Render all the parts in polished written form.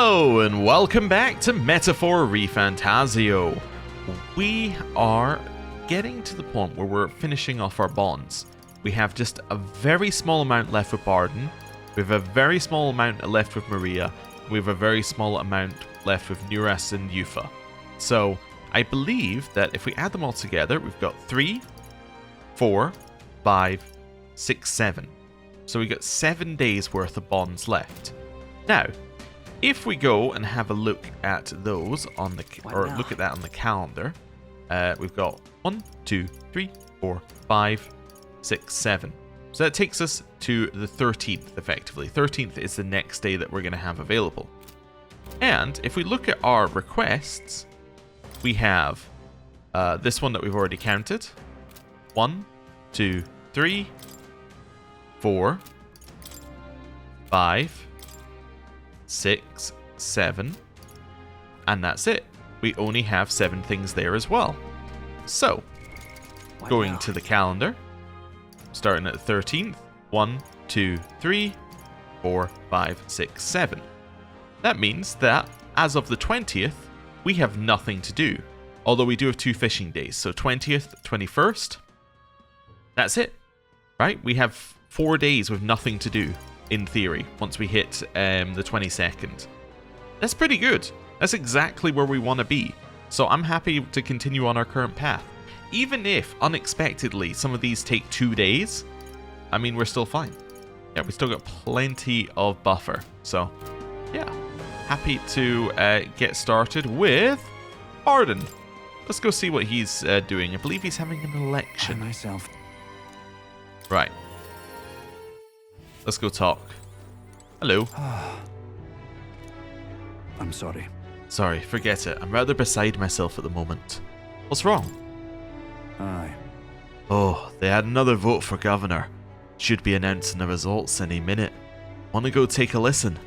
Hello and welcome back to Metaphor ReFantazio. We are getting to the point where we're finishing off our bonds. We have just a very small amount left with Barden, we have a very small amount left with Maria, we have a very small amount left with Nuras and Yufa. So I believe that if we add them all together, we've got 3, 4, 5, 6, 7. So we've got 7 days worth of bonds left. Now, if we go and have a look at those on the look at that on the calendar, we've got 1, 2, 3, 4, 5, 6, 7. So that takes us to the 13th, effectively. 13th is the next day that we're going to have available. And if we look at our requests, we have this one that we've already counted. 1, 2, 3, 4, 5, 6, 7, and that's it. We only have 7 things there as well. So, going to the calendar, starting at the 13th, 1, 2, 3, 4, 5, 6, 7. That means that, as of the 20th, we have nothing to do. Although we do have 2 fishing days, so 20th, 21st, that's it. Right? We have 4 days with nothing to do, in theory, once we hit the 22nd. That's pretty good. That's exactly where we want to be. So I'm happy to continue on our current path. Even if, unexpectedly, some of these take 2 days, I mean, we're still fine. Yeah, we still got plenty of buffer. So, yeah. Happy to get started with Barden. Let's go see what he's doing. I believe he's having an election. Right. Let's go talk. Hello. I'm sorry. Sorry, forget it. I'm rather beside myself at the moment. What's wrong? Aye. Oh, they had another vote for governor. Should be announcing the results any minute. Want to go take a listen?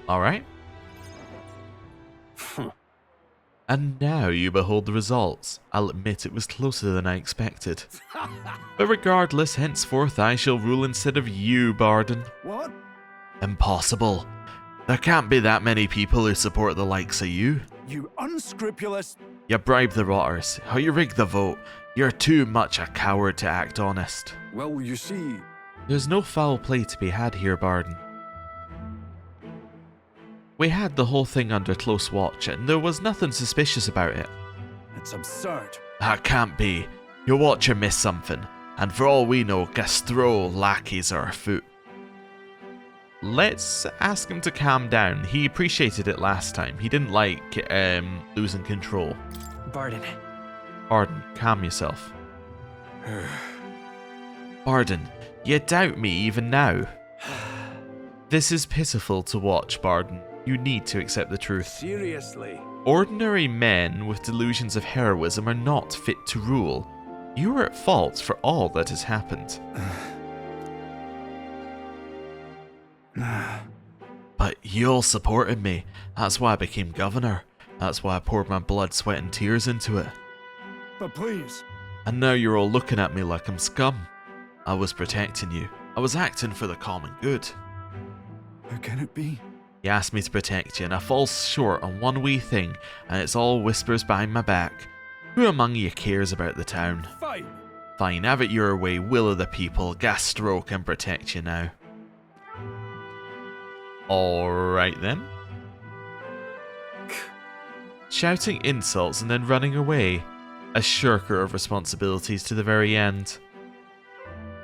Alright. And now you behold the results. I'll admit it was closer than I expected. But regardless, henceforth I shall rule instead of you, Barden. What? Impossible. There can't be that many people who support the likes of you. You unscrupulous... You bribe the rotters, or you rig the vote. You're too much a coward to act honest. Well, you see... There's no foul play to be had here, Barden. We had the whole thing under close watch, and there was nothing suspicious about it. It's absurd. That can't be. Your watcher missed something, and for all we know, Gastro lackeys are afoot. Let's ask him to calm down. He appreciated it last time. He didn't like losing control. Barden, calm yourself. Barden, you doubt me even now. This is pitiful to watch, Barden. You need to accept the truth. Seriously? Ordinary men with delusions of heroism are not fit to rule. You are at fault for all that has happened. But you all supported me. That's why I became governor. That's why I poured my blood, sweat and tears into it. But please. And now you're all looking at me like I'm scum. I was protecting you. I was acting for the common good. How can it be? You asked me to protect you, and I fall short on one wee thing, and it's all whispers behind my back. Who among you cares about the town? Fine. Fine, have it your way, will of the people. Gastro can protect you now. Alright then. Shouting insults and then running away. A shirker of responsibilities to the very end.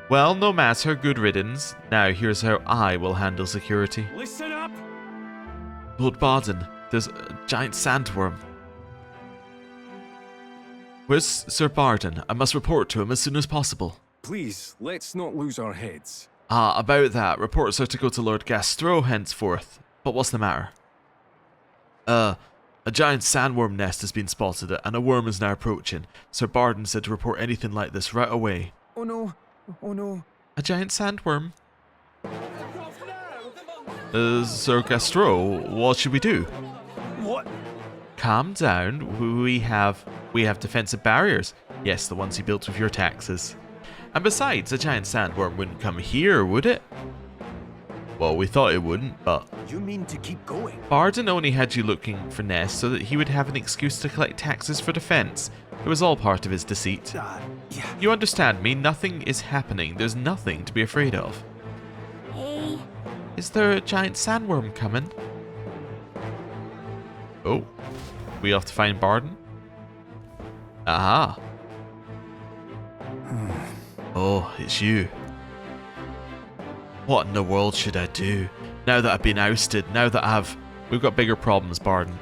Well, no matter, good riddance. Now here's how I will handle security. Listen up! Lord Barden, there's a giant sandworm. Where's Sir Barden? I must report to him as soon as possible. Please, let's not lose our heads. Ah, about that. Reports are to go to Lord Gastro henceforth. But what's the matter? A giant sandworm nest has been spotted and a worm is now approaching. Sir Barden said to report anything like this right away. Oh no. Oh no. A giant sandworm? Sir Gastro, what should we do? What? Calm down. We have defensive barriers. Yes, the ones you built with your taxes. And besides, a giant sandworm wouldn't come here, would it? Well, we thought it wouldn't, but... You mean to keep going? Barden only had you looking for Ness so that he would have an excuse to collect taxes for defense. It was all part of his deceit. Yeah. You understand me? Nothing is happening. There's nothing to be afraid of. Hey. Is there a giant sandworm coming? Oh. We have to find Barden? Aha. Oh, it's you. What in the world should I do? Now that I've been ousted, now that we've got bigger problems, Barden.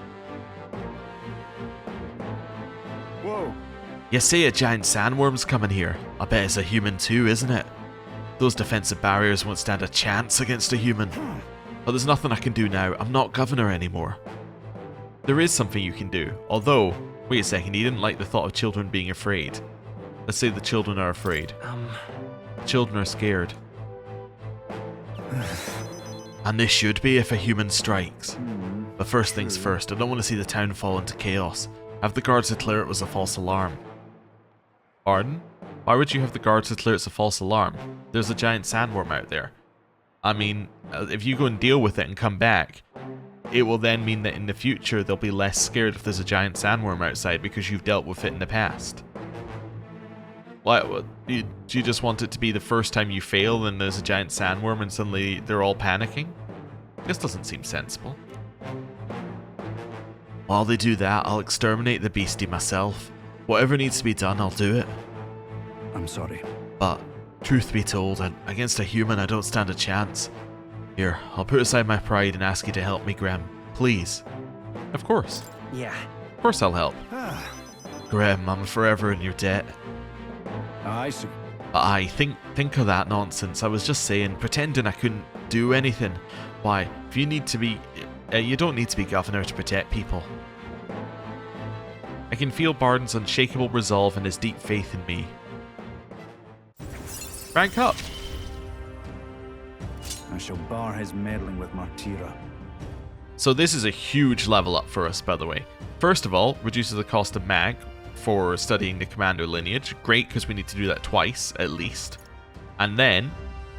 Whoa. You say a giant sandworm's coming here. I bet it's a human too, isn't it? Those defensive barriers won't stand a chance against a human. But there's nothing I can do now. I'm not governor anymore. There is something you can do. Although, wait a second, you didn't like the thought of children being afraid. Let's say the children are afraid. Children are scared. And they should be if a human strikes. But first things first, I don't want to see the town fall into chaos. Have the guards declare it was a false alarm. Pardon? Why would you have the guards declare it's a false alarm? There's a giant sandworm out there. I mean, if you go and deal with it and come back, it will then mean that in the future they'll be less scared if there's a giant sandworm outside because you've dealt with it in the past. What? Do you just want it to be the first time you fail and there's a giant sandworm and suddenly they're all panicking? This doesn't seem sensible. While they do that, I'll exterminate the beastie myself. Whatever needs to be done, I'll do it. I'm sorry. But, truth be told, against a human I don't stand a chance. Here, I'll put aside my pride and ask you to help me, Graham. Please. Of course. Yeah. Of course I'll help. Ah, Graham, I'm forever in your debt. I see. Aye, think of that nonsense. I was just saying, pretending I couldn't do anything. Why, if you need to be... you don't need to be governor to protect people. I can feel Barden's unshakable resolve and his deep faith in me. Rank up! I shall bar his meddling with Martira. So this is a huge level up for us, by the way. First of all, reduces the cost of mag for studying the Commando lineage. Great, because we need to do that twice, at least. And then,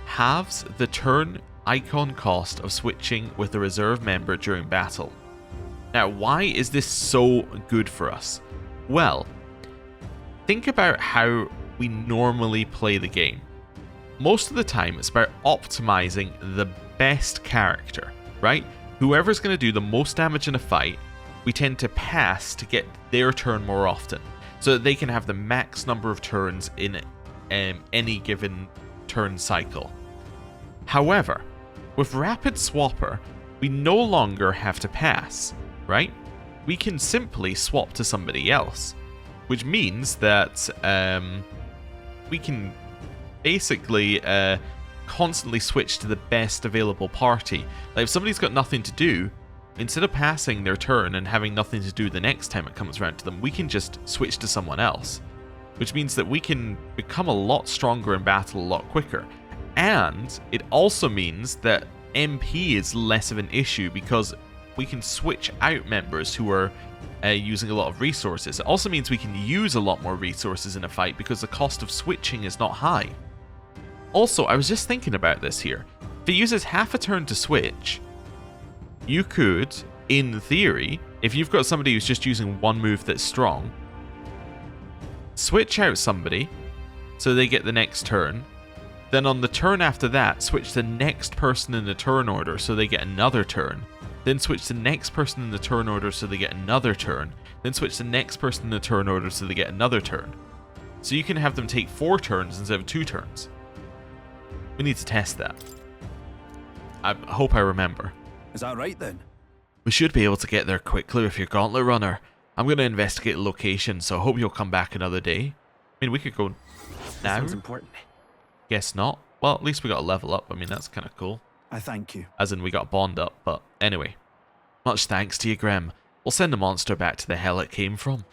halves the turn icon cost of switching with a reserve member during battle. Now, why is this so good for us? Well, think about how we normally play the game. Most of the time, it's about optimizing the best character, right? Whoever's going to do the most damage in a fight, we tend to pass to get their turn more often, so that they can have the max number of turns in any given turn cycle. However, with Rapid Swapper, we no longer have to pass, right? We can simply swap to somebody else, which means that we can basically constantly switch to the best available party. Like if somebody's got nothing to do, instead of passing their turn and having nothing to do the next time it comes around to them, we can just switch to someone else, which means that we can become a lot stronger in battle a lot quicker. And it also means that MP is less of an issue because we can switch out members who are using a lot of resources. It also means we can use a lot more resources in a fight because the cost of switching is not high. Also, I was just thinking about this here. If it uses half a turn to switch, you could, in theory, if you've got somebody who's just using one move that's strong, switch out somebody so they get the next turn. Then on the turn after that, switch the next person in the turn order so they get another turn. Then switch the next person in the turn order so they get another turn. Then switch the next person in the turn order so they get another turn. So you can have them take 4 turns instead of 2 turns. We need to test that. I hope I remember. Is that right then? We should be able to get there quickly with your gauntlet runner. I'm going to investigate the location, so I hope you'll come back another day. I mean, we could go now. Sounds important. Guess not. Well, at least we got a level up. I mean, that's kind of cool. I thank you. As in, we got bond up, but anyway. Much thanks to you, Graham. We'll send the monster back to the hell it came from.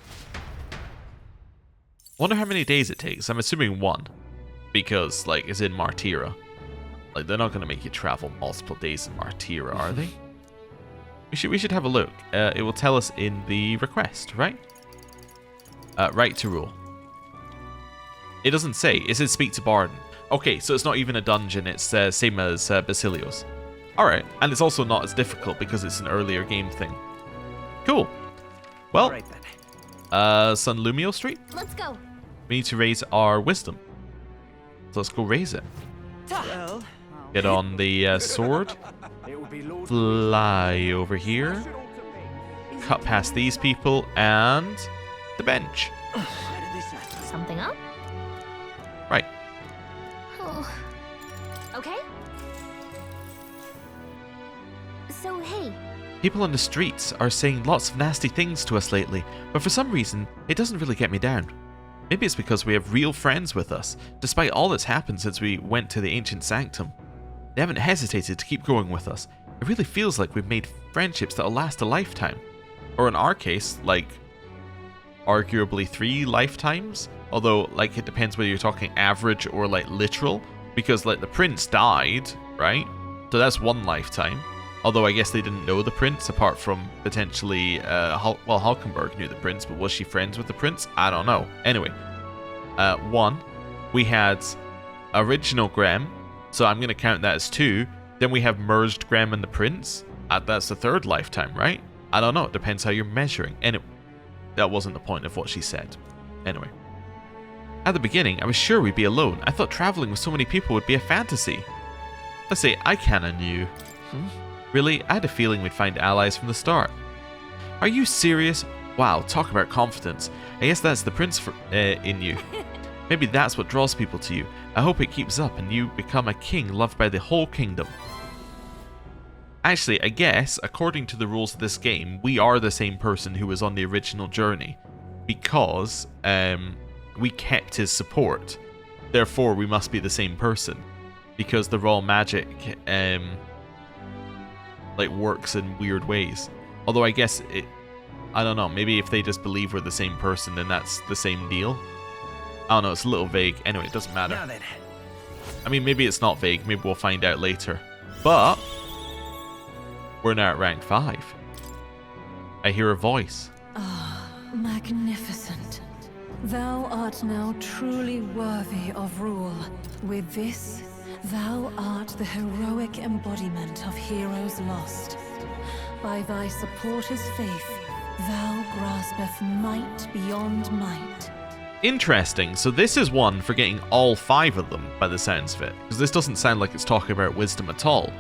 Wonder how many days it takes. I'm assuming 1. Because, like, it's in Martira. Like, they're not going to make you travel multiple days in Martira, are they? We should have a look. It will tell us in the request, right? Right to rule. It doesn't say. It says speak to Barden. Okay, so it's not even a dungeon. It's same as Basilio's. Alright, and it's also not as difficult because it's an earlier game thing. Cool. Well, All right then. San Lumio Street? Let's go. We need to raise our wisdom. So let's go raise it. Well, Get on the sword. it'll be loads. Fly over here. Cut past these people and the bench. Something up? Right. Oh. Okay. So, hey, People on the streets are saying lots of nasty things to us lately, but for some reason, it doesn't really get me down. Maybe it's because we have real friends with us, despite all that's happened since we went to the ancient sanctum. They haven't hesitated to keep going with us. It really feels like we've made friendships that'll last a lifetime. Or in our case, like, arguably 3 lifetimes? Although, like, it depends whether you're talking average or, like, literal. Because, like, the prince died, right? So that's 1 lifetime. Although I guess they didn't know the prince, apart from potentially, Hulkenberg knew the prince, but was she friends with the prince? I don't know. Anyway, 1. We had original Graham, so I'm going to count that as 2. Then we have merged Graham and the prince. That's the 3rd lifetime, right? I don't know. It depends how you're measuring. Anyway, that wasn't the point of what she said. Anyway. At the beginning, I was sure we'd be alone. I thought traveling with so many people would be a fantasy. Let's say, I kinda knew. Really? I had a feeling we'd find allies from the start. Are you serious? Wow, talk about confidence. I guess that's the prince in you. Maybe that's what draws people to you. I hope it keeps up and you become a king loved by the whole kingdom. Actually, I guess, according to the rules of this game, we are the same person who was on the original journey. Because we kept his support. Therefore, we must be the same person. Because the raw magic like works in weird ways. Although I guess I don't know, maybe if they just believe we're the same person, then that's the same deal. I don't know, it's a little vague. Anyway, it doesn't matter. Now then. I mean, maybe it's not vague, maybe we'll find out later. But we're now at rank 5. I hear a voice. Ah, magnificent. Thou art now truly worthy of rule. With this, thou art the heroic embodiment of heroes lost. By thy supporters' faith, thou graspeth might beyond might. Interesting. So this is one for getting all 5 of them, by the sounds of it. Because this doesn't sound like it's talking about wisdom at all.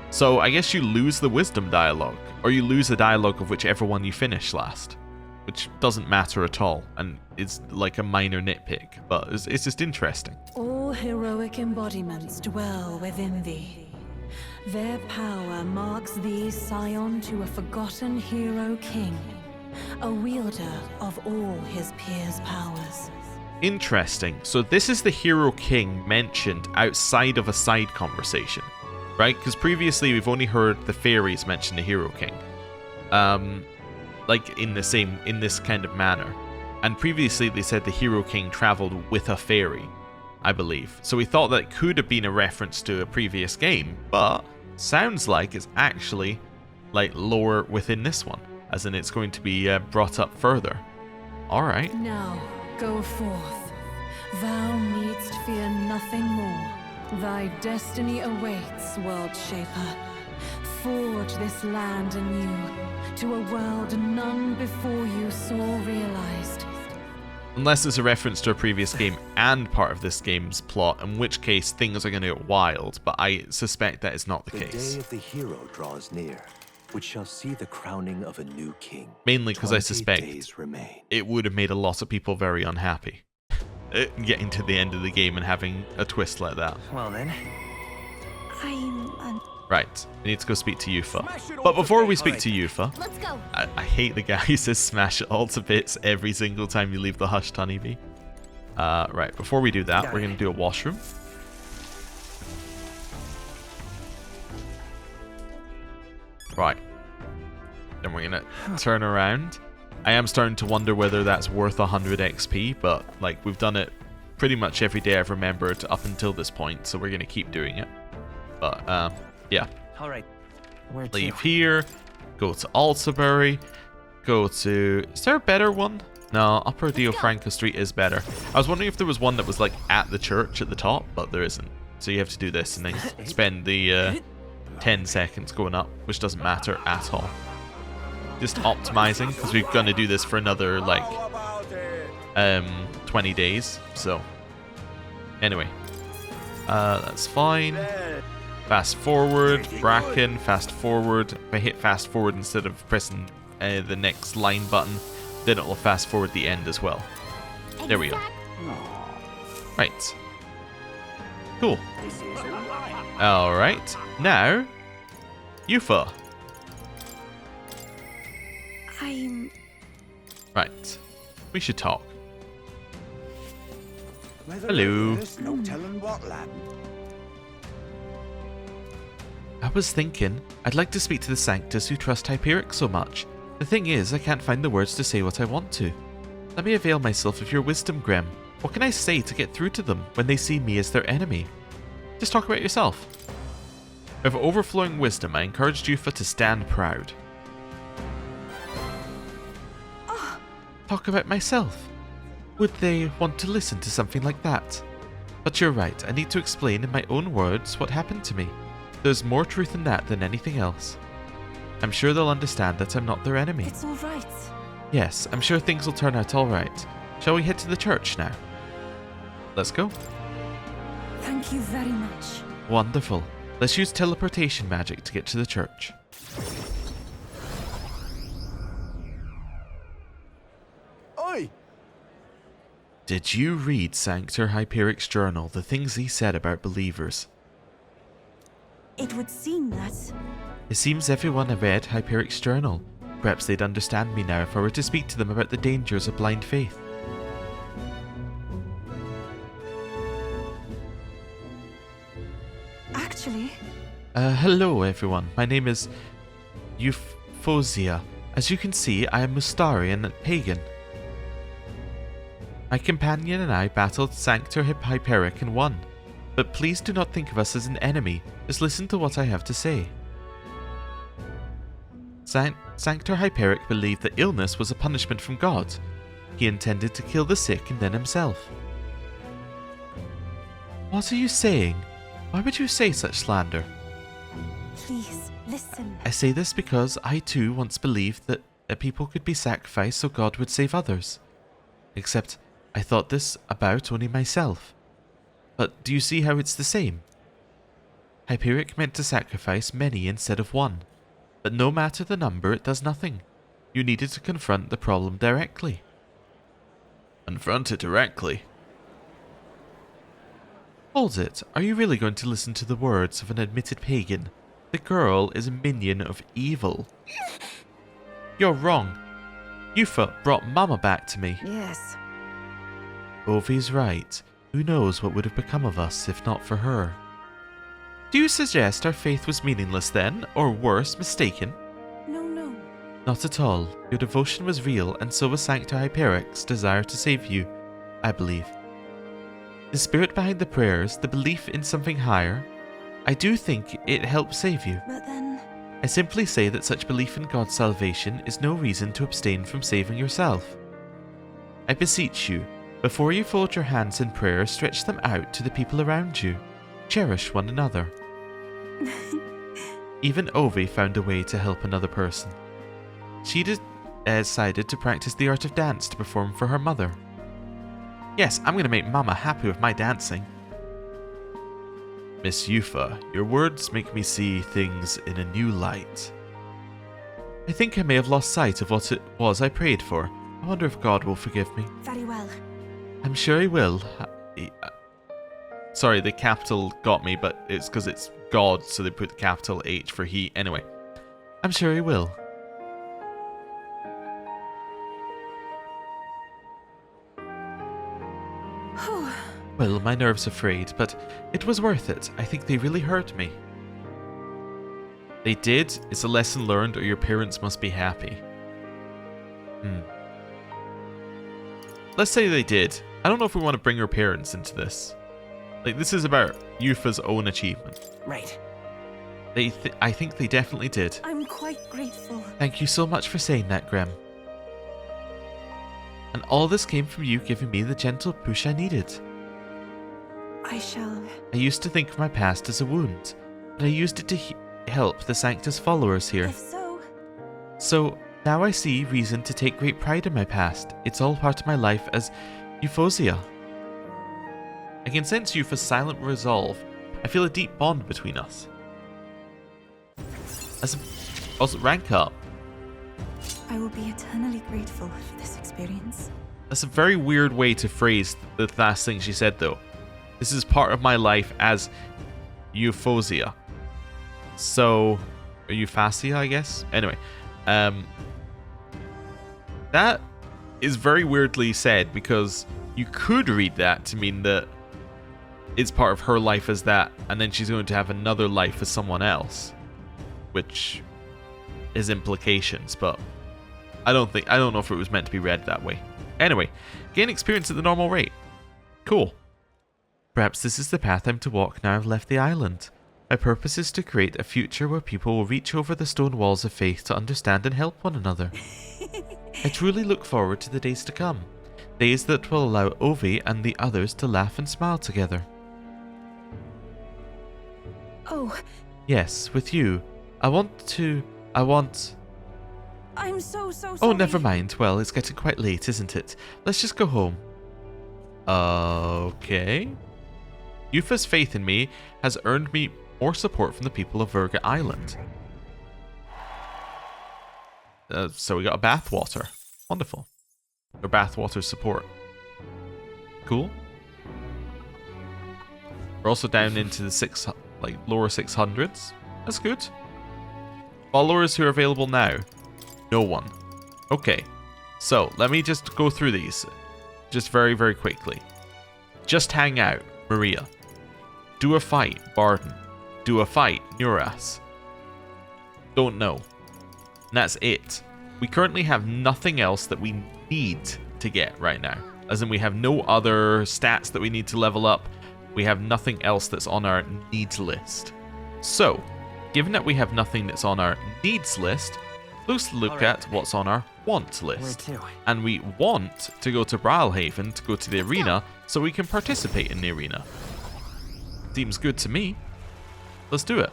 So I guess you lose the wisdom dialogue. Or you lose the dialogue of whichever one you finish last. Which doesn't matter at all. And it's like a minor nitpick. But it's just interesting. All heroic embodiments dwell within thee. Their power marks thee scion to a forgotten hero king, a wielder of all his peers' powers. Interesting. So this is the Hero King mentioned outside of a side conversation, right? Because previously we've only heard the fairies mention the Hero King, like in this kind of manner. And previously they said the Hero King traveled with a fairy, I believe. So we thought that could have been a reference to a previous game, but sounds like it's actually like lore within this one, as in it's going to be brought up further. All right. Now, go forth. Thou needst fear nothing more. Thy destiny awaits, World Shaper. Forge this land anew, to a world none before you saw realized. Unless it's a reference to a previous game and part of this game's plot, in which case things are going to get wild, but I suspect that is not the case. The day of the hero draws near, which shall see the crowning of a new king. Mainly because I 20 suspect days remain. it would have made a lot of people very unhappy. Getting to the end of the game and having a twist like that. Well then. Right, we need to go speak to Yufa. But before we speak to Yufa, let's go. I hate the guy who says smash it all to bits every single time you leave the hushed honeybee. Right, before we do that, we're going to do a washroom. Right. Then we're going to turn around. I am starting to wonder whether that's worth 100 XP, but like we've done it pretty much every day I've remembered up until this point, so we're going to keep doing it. But, yeah. All right. Where to? Leave here. Go to Altabury. Go to... Is there a better one? No, Upper Dio Franco Street is better. I was wondering if there was one that was like at the church at the top, but there isn't. So you have to do this and then spend the 10 seconds going up, which doesn't matter at all. Just optimizing, because we're going to do this for another, like, 20 days, so... Anyway. That's fine. Fast forward, Bracken, fast forward. If I hit fast forward instead of pressing the next line button, then it will fast forward the end as well. There we go. Right. Cool. Alright. Now, Yufa. Right. We should talk. Hello. I was thinking, I'd like to speak to the Sanctus who trust Hyperic so much. The thing is, I can't find the words to say what I want to. Let me avail myself of your wisdom, Grem. What can I say to get through to them when they see me as their enemy? Just talk about yourself. With overflowing wisdom, I encouraged Yufa to stand proud. Talk about myself. Would they want to listen to something like that? But you're right, I need to explain in my own words what happened to me. There's more truth in that than anything else. I'm sure they'll understand that I'm not their enemy. It's all right. Yes, I'm sure things will turn out all right. Shall we head to the church now? Let's go. Thank you very much. Wonderful. Let's use teleportation magic to get to the church. Oi! Did you read Sanctor Hyperic's journal, the things he said about believers? It would seem that... It seems everyone had read Hyperic's journal. Perhaps they'd understand me now if I were to speak to them about the dangers of blind faith. Actually... Hello everyone. My name is Euphosia. As you can see, I am Mustarian and Pagan. My companion and I battled Sanctor Hyperic and won. But please do not think of us as an enemy. Just listen to what I have to say. Sanctor Hyperic believed that illness was a punishment from God. He intended to kill the sick and then himself. What are you saying? Why would you say such slander? Please, listen. I say this because I too once believed that people could be sacrificed so God would save others. Except I thought this about only myself. But do you see how it's the same? Hyperic meant to sacrifice many instead of one. But no matter the number, it does nothing. You needed to confront the problem directly. Confront it directly? Hold it. Are you really going to listen to the words of an admitted pagan? The girl is a minion of evil. You're wrong. Yufa brought Mama back to me. Yes. Ovi's right. Who knows what would have become of us if not for her? Do you suggest our faith was meaningless then, or worse, mistaken? No. Not at all. Your devotion was real, and so was Sanctor Hyperic's desire to save you, I believe. The spirit behind the prayers, the belief in something higher, I do think it helped save you. But then... I simply say that such belief in God's salvation is no reason to abstain from saving yourself. I beseech you, before you fold your hands in prayer, stretch them out to the people around you. Cherish one another. Even Ovi found a way to help another person. She decided to practice the art of dance to perform for her mother. Yes, I'm going to make Mama happy with my dancing. Miss Yufa, your words make me see things in a new light. I think I may have lost sight of what it was I prayed for. I wonder if God will forgive me. Very well. I'm sure he will. Sorry, the capital got me, but it's because it's God, so they put the capital H for he. Anyway, I'm sure he will. Well, my nerves are frayed, but it was worth it. I think they really hurt me. They did? It's a lesson learned, or your parents must be happy. Let's say they did. I don't know if we want to bring her parents into this. Like, this is about Yufa's own achievement. Right. I think they definitely did. I'm quite grateful. Thank you so much for saying that, Grem. And all this came from you giving me the gentle push I needed. I shall... I used to think of my past as a wound, but I used it to help the Sanctus followers here. If so, So, now I see reason to take great pride in my past. It's all part of my life as Euphosia. I can sense Eupha's silent resolve. I feel a deep bond between us. Also, rank up. I will be eternally grateful for this experience. That's a very weird way to phrase the last thing she said, though. This is part of my life as Euphosia. So, or Euphasia, I guess? Anyway, that is very weirdly said, because you could read that to mean that it's part of her life as that, and then she's going to have another life as someone else, which is implications, but I don't know if it was meant to be read that way. Anyway, gain experience at the normal rate. Cool. Perhaps this is the path I'm to walk now I've left the island. My purpose is to create a future where people will reach over the stone walls of faith to understand and help one another. I truly look forward to the days to come. Days that will allow Ovi and the others to laugh and smile together. Oh, Yes, with you. I'm so sorry. Oh, never mind. Well, it's getting quite late, isn't it? Let's just go home. Okay. Eupha's faith in me has earned me more support from the people of Virga Island. So we got a bathwater. Wonderful. Or bathwater support. Cool. We're also down into the lower 600s. That's good. Followers who are available now. No one. Okay. So, let me just go through these. Just very, very quickly. Just hang out. Maria. Do a fight. Barden. Do a fight. Nuras. Don't know. And that's it. We currently have nothing else that we need to get right now. As in, we have no other stats that we need to level up. We have nothing else that's on our needs list. So, given that we have nothing that's on our needs list, let's look at what's on our want list. Where to? And we want to go to Brawlhaven to go to the arena so we can participate in the arena. Seems good to me. Let's do it.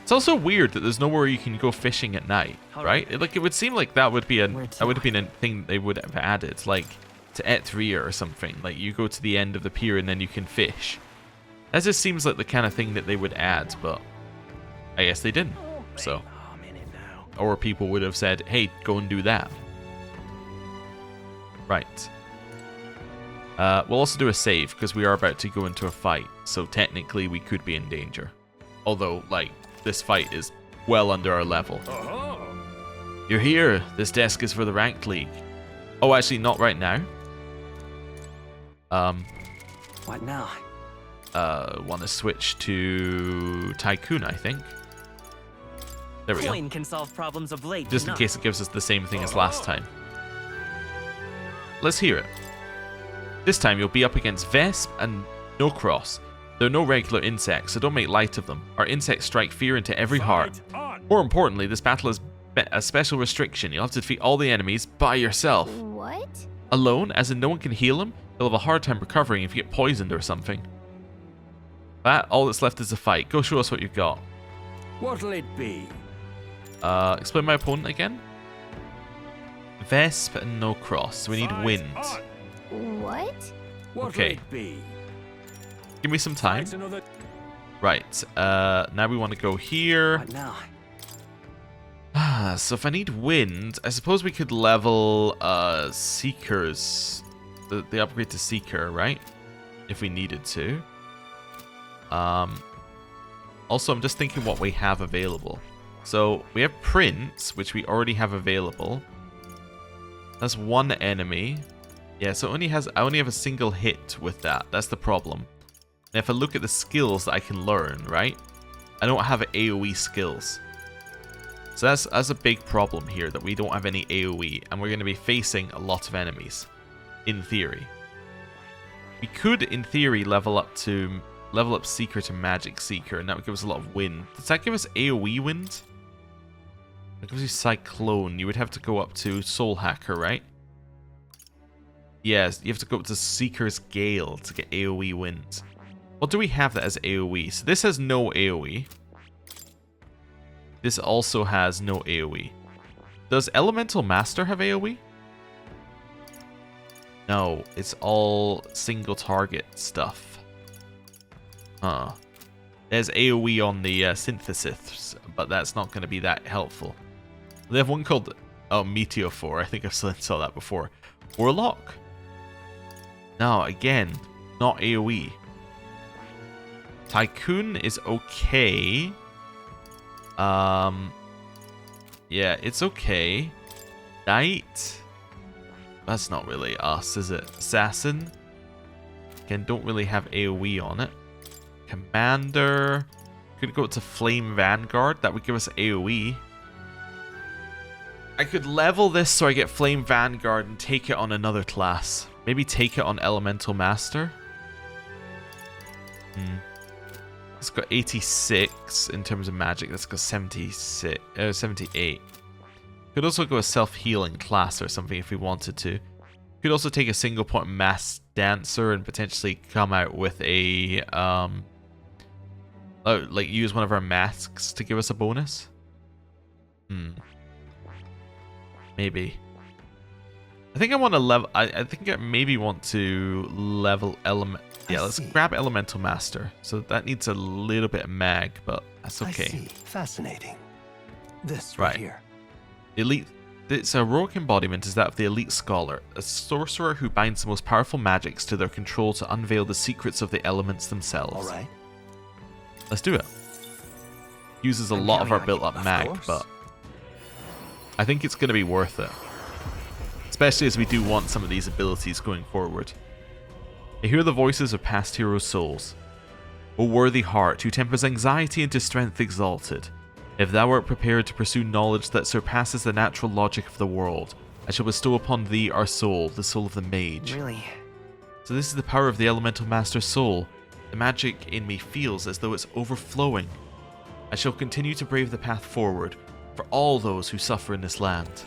It's also weird that there's nowhere you can go fishing at night, right? It would seem like that would be have been a thing they would have added, like to Etria or something. Like you go to the end of the pier and then you can fish. That just seems like the kind of thing that they would add, but I guess they didn't. So, or people would have said, "Hey, go and do that." Right. We'll also do a save because we are about to go into a fight. So technically, we could be in danger. Although, like, this fight is well under our level. You're here. This desk is for the ranked league. Oh, actually, not right now. What now? Want to switch to Tycoon, I think. There we go. Coin can solve problems of late. Just in case it gives us the same thing as last time. Let's hear it. This time you'll be up against Vesp and No Cross. They're no regular insects, so don't make light of them. Our insects strike fear into every heart. More importantly, this battle has a special restriction. You'll have to defeat all the enemies by yourself. What? Alone, as in no one can heal him, you'll have a hard time recovering if you get poisoned or something. All that's left is a fight. Go show us what you've got. What'll it be? Explain my opponent again. Vesp and No Cross. So we need wind. What? What'll Okay. it be? Give me some time. Fight another- Right. Now we want to go here. What now? So if I need wind, I suppose we could level Seekers. The upgrade to Seeker, right? If we needed to. Also, I'm just thinking what we have available. So we have Prince, which we already have available. That's one enemy. Yeah, so I only have a single hit with that. That's the problem. And if I look at the skills that I can learn, right? I don't have AoE skills. So that's a big problem here, that we don't have any AoE, and we're going to be facing a lot of enemies, in theory. We could, in theory, level up Seeker to Magic Seeker, and that would give us a lot of wind. Does that give us AoE wind? That gives you Cyclone. You would have to go up to Soul Hacker, right? Yes, you have to go up to Seeker's Gale to get AoE wind. Well, do we have that as AoE? So this has no AoE. this also has no AoE. Does Elemental Master have AoE? No, it's all single target stuff. Huh. There's AoE on the synthesis, but that's not going to be that helpful. They have one called Meteophore. I think I saw that before. Warlock? No, again, not AoE. Tycoon is okay. Yeah, it's okay. Knight? That's not really us, is it? Assassin? Again, don't really have AoE on it. Commander. Could go to Flame Vanguard. That would give us AoE. I could level this so I get Flame Vanguard and take it on another class. Maybe take it on Elemental Master. It's got 86 in terms of magic. That's got 78. Could also go a self-healing class or something if we wanted to. Could also take a single point Mass Dancer and potentially come out with a like use one of our masks to give us a bonus. Maybe. I think I want to level. I think I maybe want to level element. Yeah, let's grab Elemental Master. So that needs a little bit of mag, but that's okay. I see. Fascinating. This Right. here. Elite. Its heroic embodiment is that of the Elite Scholar, a sorcerer who binds the most powerful magics to their control to unveil the secrets of the elements themselves. All right. Let's do it. Uses a I'm lot of our counting on built-up you, of mag, course. but I think it's going to be worth it. Especially as we do want some of these abilities going forward. I hear the voices of past heroes' souls. O worthy heart, who tempers anxiety into strength exalted. If thou art prepared to pursue knowledge that surpasses the natural logic of the world, I shall bestow upon thee our soul, the soul of the mage. Really? So this is the power of the Elemental Master's soul. The magic in me feels as though it's overflowing. I shall continue to brave the path forward for all those who suffer in this land.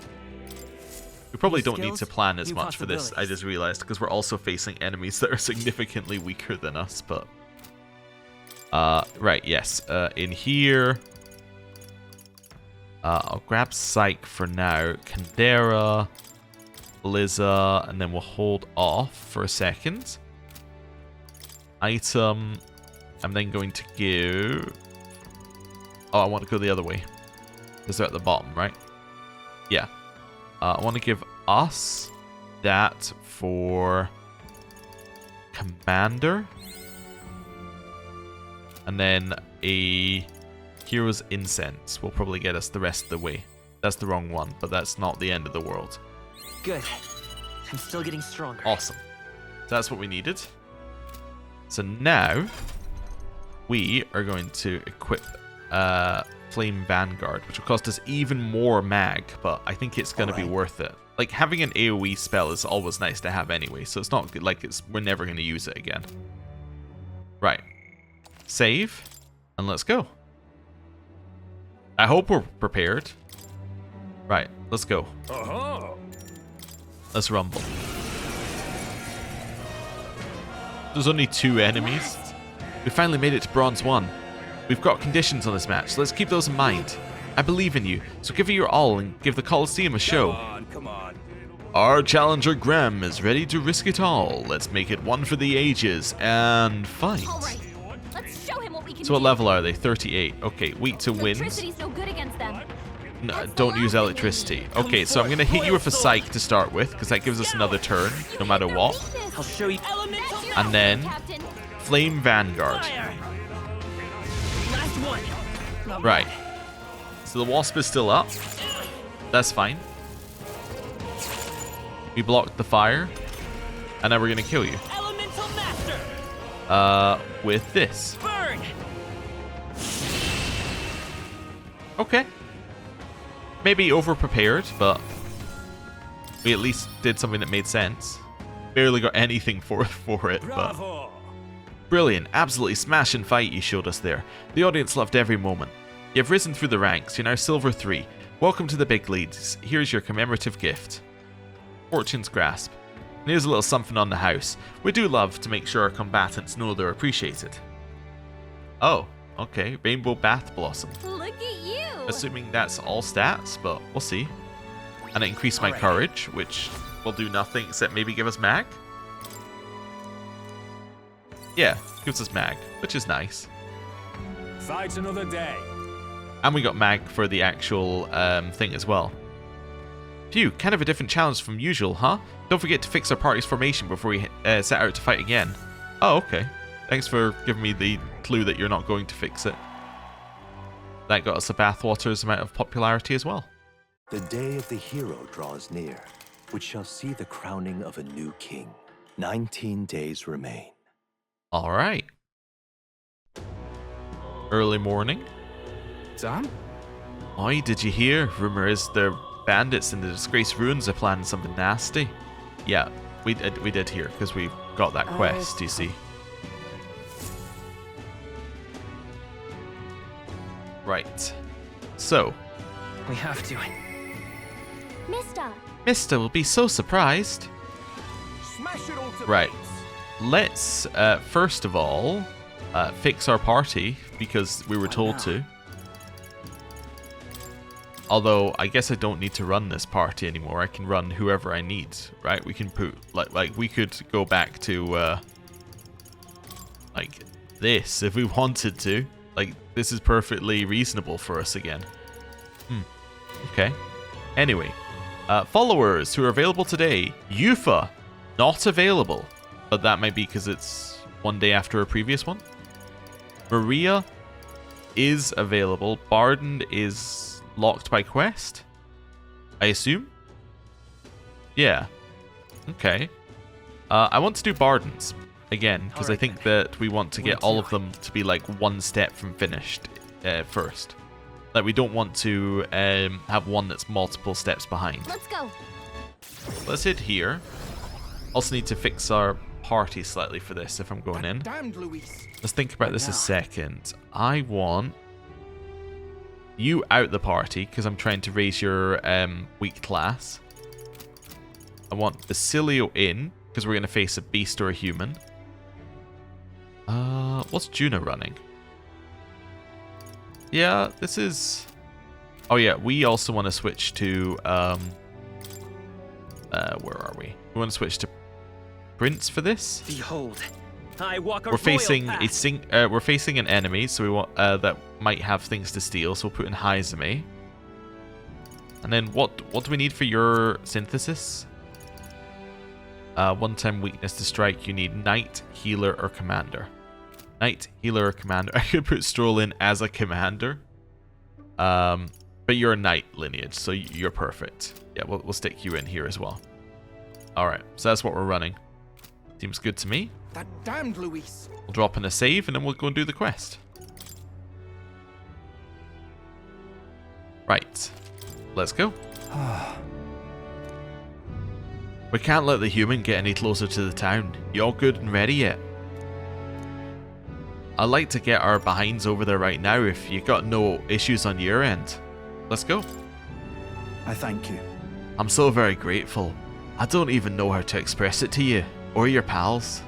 We probably don't need to plan as much for this, I just realized, because we're also facing enemies that are significantly weaker than us, but... right, yes. In here... I'll grab Psyche for now. Kandera, Blizza, and then we'll hold off for a second. Item. I'm then going to give... Oh, I want to go the other way. Because they're at the bottom, right? Yeah. I want to give us that for Commander. And then a Hero's Incense will probably get us the rest of the way. That's the wrong one, but that's not the end of the world. Good. I'm still getting stronger. Awesome. That's what we needed. So now, we are going to equip Flame Vanguard, which will cost us even more mag, but I think it's going to be worth it. Like, having an AoE spell is always nice to have anyway, so it's not good, like we're never going to use it again. Right. Save, and let's go. I hope we're prepared. Right, let's go. Let's rumble. There's only 2 enemies. We finally made it to Bronze 1. We've got conditions on this match, so let's keep those in mind. I believe in you, so give it your all and give the Colosseum a show. Come on. Our challenger Graham is ready to risk it all. Let's make it one for the ages and fight. All right, let's show him what we can So what do. level are they? 38. Okay, weak to wind. Electricity's no good against them. No, don't use electricity. Okay, so I'm going to hit you with a Psyche to start with, because that gives us another turn, no matter what. I'll show you. That's your And then Captain. Flame Vanguard. Last one. Right. So the Wasp is still up. That's fine. We blocked the fire. And now we're going to kill you. Elemental Master. With this. Burn. Okay. Maybe over-prepared, but we at least did something that made sense. Barely got anything for it, but... Bravo. Brilliant, absolutely smashing fight you showed us there. The audience loved every moment. You've risen through the ranks, you're now Silver 3. Welcome to the big leagues. Here's your commemorative gift. Fortune's Grasp. And here's a little something on the house. We do love to make sure our combatants know they're appreciated. Oh, Okay, Rainbow Bath Blossom. Look at you. Assuming that's all stats, but we'll see. And it increased my courage, which will do nothing except maybe give us mag. Yeah, gives us mag, which is nice. Fight another day. And we got mag for the actual thing as well. Phew, kind of a different challenge from usual, huh? Don't forget to fix our party's formation before we set out to fight again. Oh, okay. Thanks for giving me the clue that you're not going to fix it. That got us a bathwater's amount of popularity as well. The day of the hero draws near, which shall see the crowning of a new king. 19 days remain. Alright. Early morning. Sam? Oi, did you hear? Rumor is the bandits in the disgraced ruins are planning something nasty. Yeah, we did hear, because we got that quest, you see. Right. So. We have to. Mister will be so surprised. Smash it all to Right. bits. Let's, first of all, fix our party, because we were told to. Although, I guess I don't need to run this party anymore. I can run whoever I need, right? We can put, like we could go back to, like, this if we wanted to. Like, this is perfectly reasonable for us again. Okay. Anyway, followers who are available today. Yufa, not available. But that might be because it's one day after a previous one. Maria is available. Barden is locked by quest, I assume? Yeah. Okay. I want to do Bardens again, because I think that we want to get all of them to be like one step from finished first. Like, we don't want to have one that's multiple steps behind. Let's go. Let's hit here. Also need to fix our party slightly for this if I'm going in. Damned Luis. Let's think about this a second. I want you out the party because I'm trying to raise your weak class. I want Basilio in because we're going to face a beast or a human. What's Juna running? Yeah, this is... Oh yeah, we also want to switch to... where are we? We want to switch to Prince for this. Behold, I walk a We're facing royal a path. we're facing an enemy, so we want that might have things to steal. So we'll put in Haizame. And then what do we need for your synthesis? One-time weakness to strike. You need Knight, Healer, or Commander. Knight, Healer, or Commander. I could put Stroll in as a Commander. But you're a Knight lineage, so you're perfect. Yeah, we'll stick you in here as well. All right, so that's what we're running. Seems good to me. That damned Luis. We'll drop in a save and then we'll go and do the quest. Right. Let's go. We can't let the human get any closer to the town. You all good and ready yet? I'd like to get our behinds over there right now if you got no issues on your end. Let's go. I thank you. I'm so very grateful. I don't even know how to express it to you, or your pals.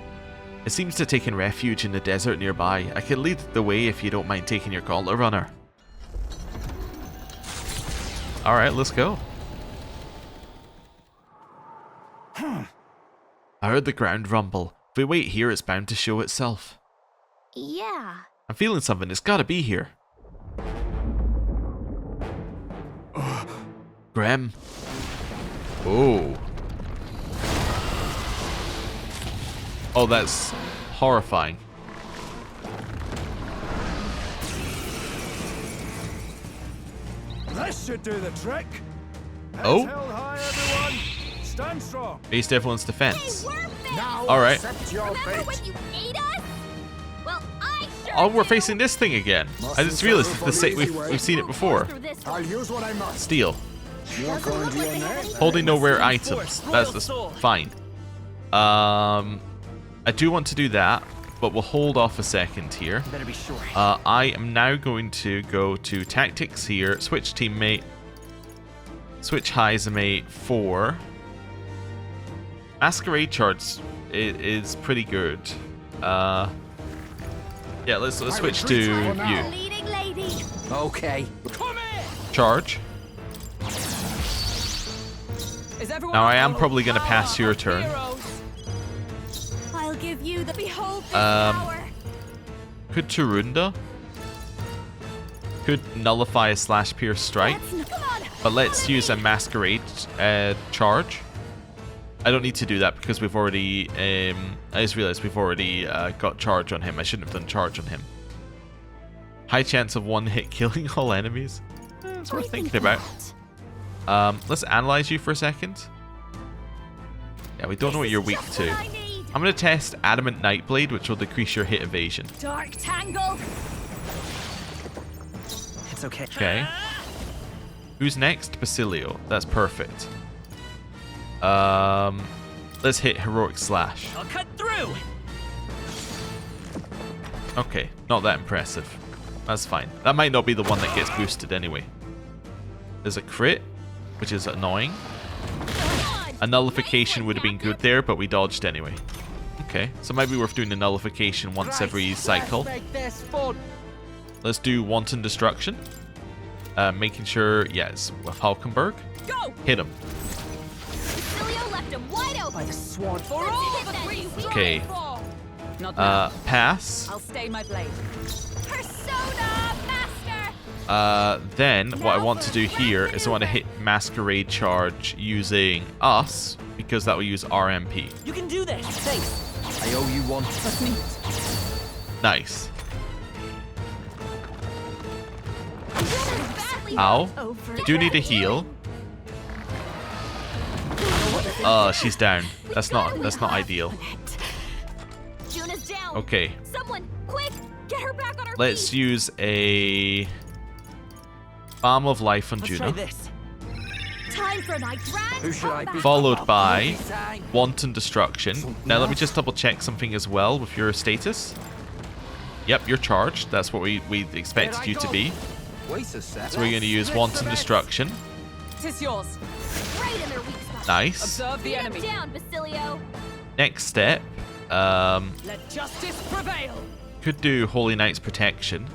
It seems to have taken refuge in the desert nearby. I could lead the way if you don't mind taking your gauntlet runner. Alright, let's go. I heard the ground rumble. If we wait here, it's bound to show itself. Yeah. I'm feeling something. It's gotta be here. Graham. Oh. Oh, that's horrifying. This should do the trick. Oh. Heads held high, everyone. Stand strong. Based everyone's defense. We're fixed. Now Alright. accept your Remember fate. when you ate us? Well, I sure Oh, we're do. facing this thing again. I just realized it's the same. We've seen it before. Through this I'll one. use what I must. Steal. You're Doesn't going look to like your they have name. any- Holding no rare items. Force, That's royal soul. fine. I do want to do that, but we'll hold off a second here. Better be sure. I am now going to go to tactics here, switch teammate, switch Haizame for Masquerade Charts is pretty good. Yeah, let's switch to you. Leading lady. Okay. Charge. Now I am probably going to pass your turn. I'll give you the behold this power. Could Turunda. Could nullify a slash pierce strike. Come on. But let's use a masquerade charge. I don't need to do that because we've already... I just realized we've already got charge on him. I shouldn't have done charge on him. High chance of one hit killing all enemies. It's worth thinking about. Let's analyze you for a second. Yeah, we don't know what you're weak to. I'm going to test Adamant Nightblade, which will decrease your hit evasion. Dark tangle. It's okay. Okay. Who's next? Basilio. That's perfect. Let's hit Heroic Slash. I'll cut through. Okay, not that impressive. That's fine. That might not be the one that gets boosted anyway. There's a crit, which is annoying. A nullification would have been good there, but we dodged anyway. Okay, so might be worth doing a nullification once every cycle. Let's do Wanton Destruction. Making sure, yes, with Hulkenberg. Go. Hit him. Basilio left him wide open. I've sworn for Let's all hit the that three. you Okay. Not now. Pass. I'll stay my blade. Persona master. Then what I want to do here is I want to hit Masquerade Charge using us, because that will use RMP. You can do this. Thanks. I owe you one. Let's meet. Nice. Ow. Do need a heal. She's down. That's not ideal. Juna's down. Okay. Someone, quick, get her back on her Let's feet. use a Balm of Life on Let's try Juna, this. Time for my grand Who should I be? comeback. followed by Wanton Destruction. Now let me just double check something as well with your status. Yep, you're charged. That's what we expected you to be. So we're going to use Wanton Destruction. Tis yours. Right in their weak spot. Nice. Observe the Beat 'em enemy. down, Basilio. Next step, Let justice prevail. could do Holy Knight's Protection.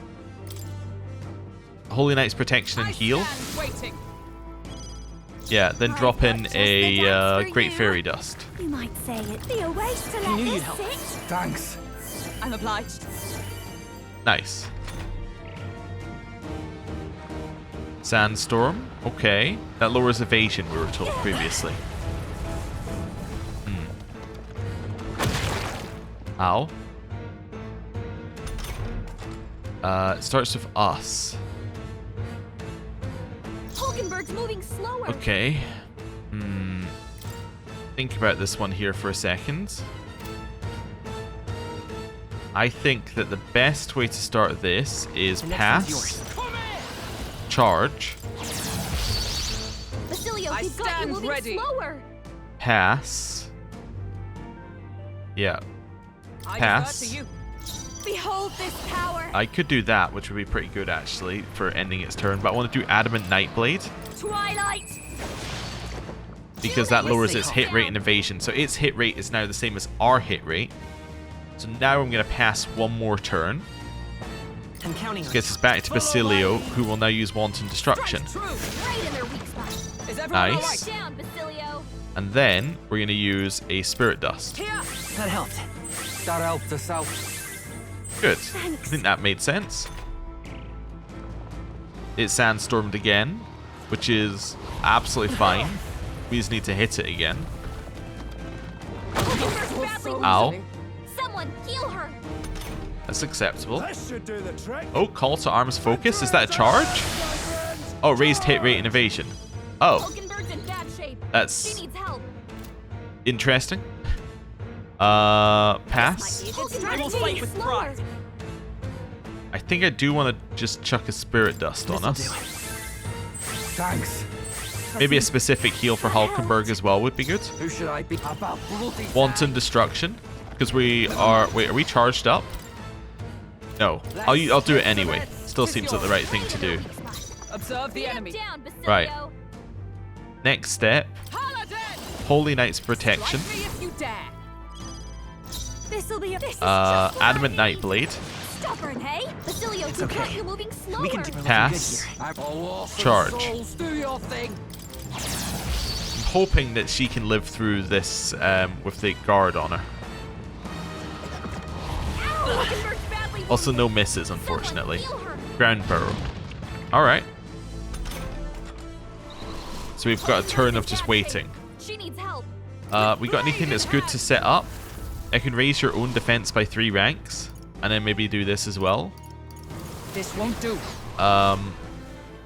Holy Knight's Protection and heal. Stand waiting. Yeah, then drop in a Great Fairy Dust. You might say it'd be a waste to let knew this you'd help. sit. Thanks. I'm obliged. Nice. Sandstorm. Okay. That lowers evasion, we were told previously. Ow. It starts with us. Hulkenberg's moving slower. Okay. Think about this one here for a second. I think that the best way to start this is pass, charge, Basilio, I he's got you stand moving ready. slower. pass. Yeah. I Pass. defer to you. Behold this power. I could do that, which would be pretty good actually for ending its turn, but I want to do Adamant Nightblade Twilight. because that lowers its hit rate and evasion. So its hit rate is now the same as our hit rate. So now I'm going to pass one more turn. I'm counting on Gets us back to Basilio, who will now use Wanton Destruction. True. Right in their weak spot. Is everyone Nice. alright? Down, Basilio. And then we're going to use a Spirit Dust. Here. That helped. That helped us out. Good. I think that made sense. It sandstormed again, which is absolutely fine. We just need to hit it again. Hulkenberg's badly Ow. wounded. Someone heal her. That's acceptable. This should do the trick. Oh, Call to Arms Focus. Is that a charge? Oh, raised hit rate and evasion. Oh, Hulkenberg's in bad shape. that's She needs help. interesting. Pass. Hulkenberg's moving slower. I think I do want to just chuck a Spirit Dust on us. Thanks. Maybe a specific heal for Hulkenberg as well would be good. Who should I be? About bloody Wanton Destruction. Because we are... Wait, are we charged up? No. I'll do it anyway. Still seems like the right thing to do. Observe the enemy. Down, Basilio. Right. Next step. Paladin! Holy Knight's Protection. Strike me if you dare. This'll be a Adamant Nightblade. stubborn, hey? Basilio, keep okay. up, you're moving slower. We can do Pass. Charge. Do your thing. I'm hoping that she can live through this with the guard on her. Ow, Hockenberg's badly Also, wounded. no misses, unfortunately. Someone heal her. Ground burrow. Alright. So we've got a turn of just waiting. She needs help. We got anything that's good to set up? I can raise your own defense by 3 ranks. And then maybe do this as well. This won't do. But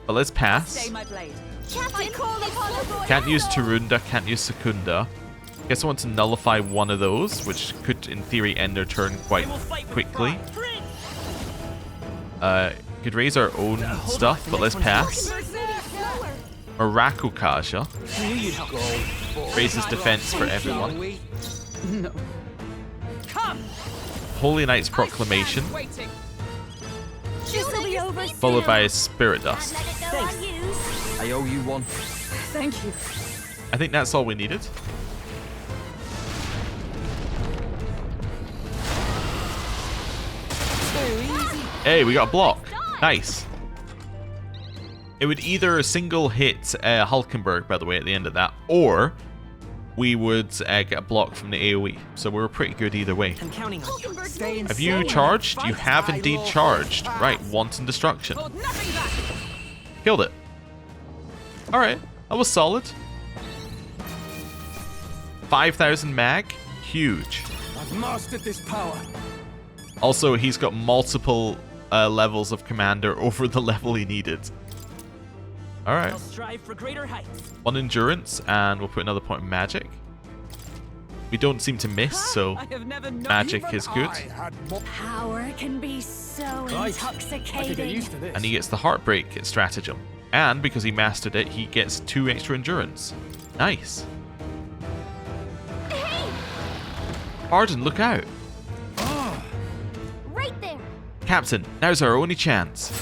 let's pass. Stay my blade. Captain, call upon the royal Can't use hero. Tarunda, can't use Secunda. Guess I want to nullify one of those, which could, in theory, end their turn quite quickly. Could raise our own stuff, but let's pass. Hockenberg's moving slower. Morocco Kaja Knew you'd go. raises defense for everyone. No. Come. Holy Knight's Proclamation, Waiting. This'll be over followed soon. by a Spirit Dust. Let it go unused. I owe you one. Thank you. I think that's all we needed. Too easy. Hey, we got a block. Nice. It would either single hit Hulkenberg, by the way, at the end of that, or we would get a block from the AoE. So we were pretty good either way. I'm counting on you. Hulkenberg's Stay moving Have you slower. charged? You have indeed charged. Right, Wanton Destruction. Hold nothing back. Killed it. Alright, that was solid. 5,000 mag. Huge. I've mastered this power. Also, he's got multiple levels of commander over the level he needed. Alright. I'll strive for greater heights. 1 endurance, and we'll put another point in magic. We don't seem to miss, so I have never known magic Even is good. I had more. Power can be so Right. I could get intoxicating. used to this. And he gets the Heartbreak stratagem. And because he mastered it, he gets 2 extra endurance. Nice. Hey, Arden, look out. right there. Captain, now's our only chance.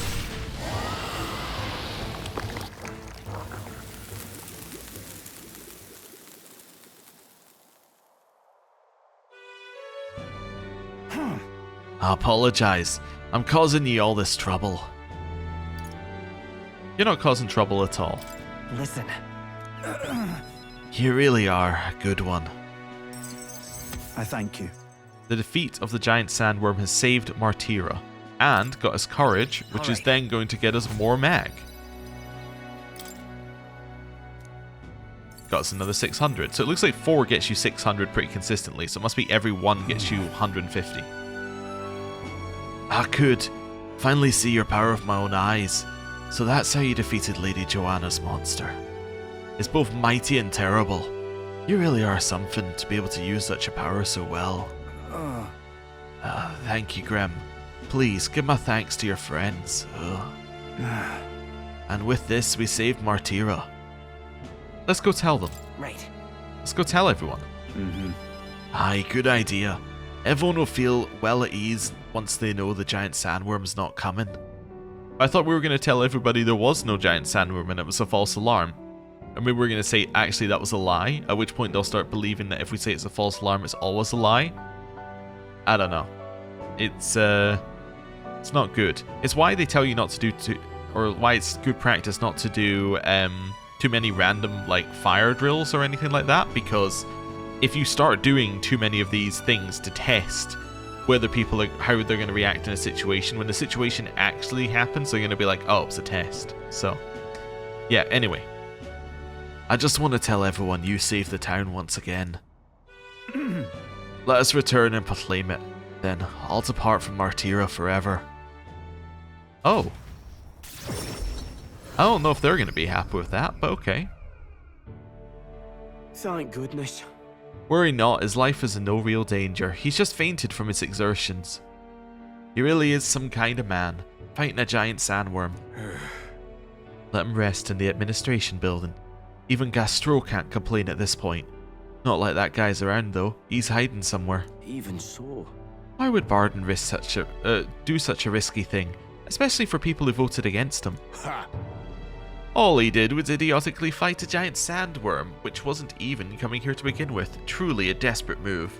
I apologize. I'm causing you all this trouble. You're not causing trouble at all. Listen. You really are a good one. I thank you. The defeat of the giant sandworm has saved Martira and got us courage, which is Alright. then going to get us more mag. Got us another 600. So it looks like 4 gets you 600 pretty consistently, so it must be every 1 gets you 150. I could finally see your power with my own eyes. So that's how you defeated Lady Joanna's monster. It's both mighty and terrible. You really are something to be able to use such a power so well. Thank you, Grem. Please, give my thanks to your friends. And with this, we saved Martira. Let's go tell them. Right. Let's go tell everyone. Aye, good idea. Everyone will feel well at ease once they know the giant sandworm's not coming. I thought we were going to tell everybody there was no giant sandworm and it was a false alarm. And we were going to say, actually, that was a lie, at which point they'll start believing that if we say it's a false alarm, it's always a lie. I don't know. It's not good. It's why they tell you not to do, or why it's good practice not to do too many random, like, fire drills or anything like that, because if you start doing too many of these things to test whether people are, how they're going to react in a situation, when the situation actually happens, they're going to be like, oh, it's a test. So, yeah, anyway. I just want to tell everyone you saved the town once again. Let us return and proclaim it. Then I'll depart from Martira forever. Oh. I don't know if they're going to be happy with that, but okay. Thank goodness. Worry not, his life is in no real danger. He's just fainted from his exertions. He really is some kind of man, fighting a giant sandworm. Let him rest in the administration building. Even Gastro can't complain at this point. Not like that guy's around though, he's hiding somewhere. Even so. Why would Barden risk do such a risky thing, especially for people who voted against him? Ha! All he did was idiotically fight a giant sandworm, which wasn't even coming here to begin with. Truly a desperate move.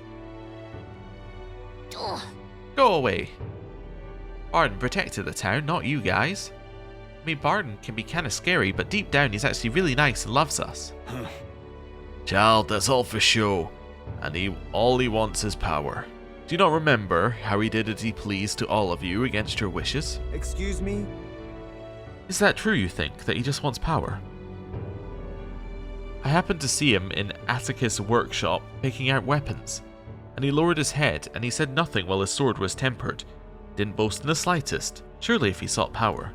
Ugh. Go away. Barden protected the town, not you guys. I mean, Barden can be kind of scary, but deep down he's actually really nice and loves us. Child, that's all for show. And all he wants is power. Do you not remember how he did as he pleased to all of you against your wishes? Excuse me? Is that true, you think, that he just wants power? I happened to see him in Atticus' workshop picking out weapons, and he lowered his head and he said nothing while his sword was tempered. Didn't boast in the slightest, surely if he sought power.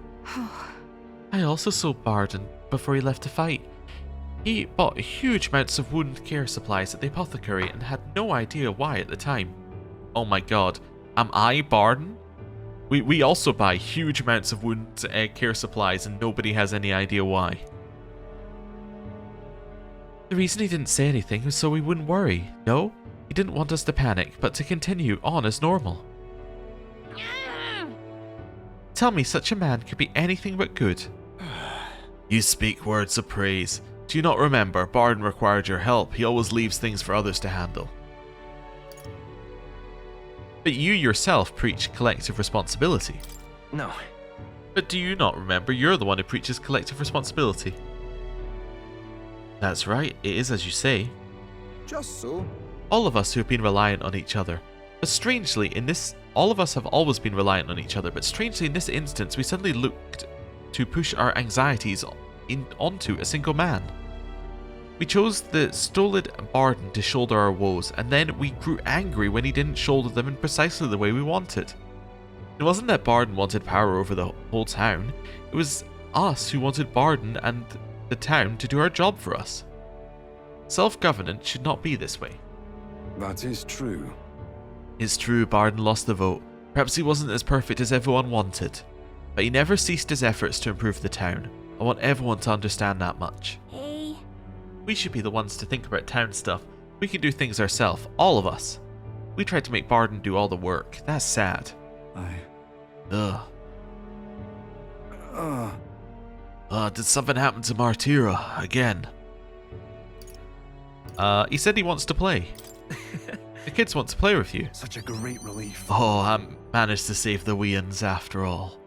I also saw Barden before he left to fight. He bought huge amounts of wound care supplies at the apothecary and had no idea why at the time. Oh my god, am I Barden? We also buy huge amounts of wound care supplies and nobody has any idea why. The reason he didn't say anything was so we wouldn't worry. No, he didn't want us to panic, but to continue on as normal. Tell me such a man could be anything but good. You speak words of praise. Do you not remember, Barden required your help. He always leaves things for others to handle. But you yourself preach collective responsibility. No. But do you not remember, you're the one who preaches collective responsibility? That's right, it is as you say. Just so. All of us who have been reliant on each other. But strangely, all of us have always been reliant on each other, but strangely in this instance, we suddenly looked to push our anxieties onto a single man. We chose the stolid Barden to shoulder our woes, and then we grew angry when he didn't shoulder them in precisely the way we wanted. It wasn't that Barden wanted power over the whole town, it was us who wanted Barden and the town to do our job for us. Self-governance should not be this way. That is true. It's true, Barden lost the vote. Perhaps he wasn't as perfect as everyone wanted, but he never ceased his efforts to improve the town. I want everyone to understand that much. Hey. We should be the ones to think about town stuff. We can do things ourselves, all of us. We tried to make Barden do all the work. That's sad. Ugh. Did something happen to Martyra again? He said he wants to play. The kids want to play with you. Such a great relief. Oh, I managed to save the wee uns after all.